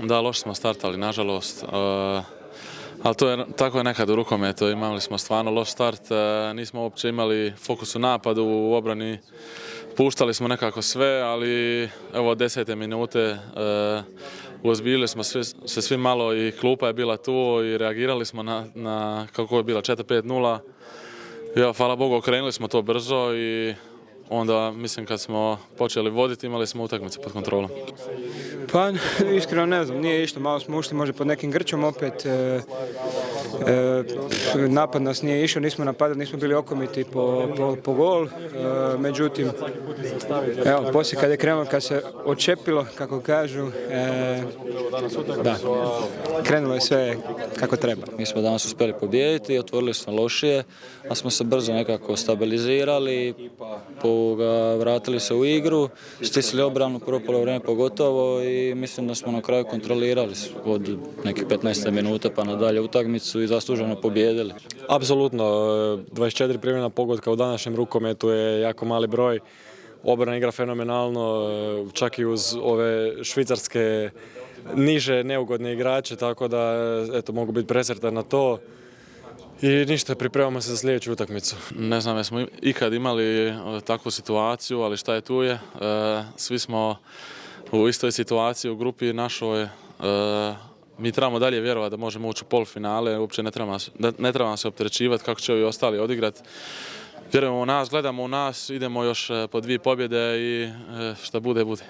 Da, loše smo startali, nažalost. Ali tako je nekad u rukometu, imali smo stvarno loš start, nismo uopće imali fokus u napadu, u obrani puštali smo nekako sve, ali evo 10. minute uozbiljili smo se svi malo i klupa je bila tu i reagirali smo na kako je bila 4-5-0. Ja, hvala Bogu, okrenuli smo to brzo i onda, mislim, kad smo počeli voditi, imali smo utakmice pod kontrolom. Pa, iskreno ne znam, nije išlo, malo smo ušli možda pod nekim grčom opet. Napad nas nije išao, nismo napadali, nismo bili okomiti po gol. Međutim, evo, poslije kad je krenulo, kad se odčepilo, kako kažu, da, krenulo je sve kako treba. Mi smo danas uspjeli pobijediti, otvorili smo lošije, a smo se brzo nekako stabilizirali, vratili se u igru, stisli obranu prvo poluvreme pogotovo i mislim da smo na kraju kontrolirali od nekih 15 minuta pa nadalje utakmicu i zasluženo pobijedili. Apsolutno, 24 primljena pogotka u današnjem rukometu je jako mali broj. Obrana igra fenomenalno, čak i uz ove švicarske niže neugodne igrače, tako da eto, mogu biti presretan na to. I ništa, pripremamo se za sljedeću utakmicu. Ne znam, jesmo ikad imali takvu situaciju, ali šta je tu je. Svi smo u istoj situaciji u grupi našoj. Mi trebamo dalje vjerovati da možemo ući u polufinale, uopće ne trebamo se opterećivati kako će ovi ostali odigrati. Vjerujemo u nas, gledamo u nas, idemo još po 2 pobjede i šta bude, bude.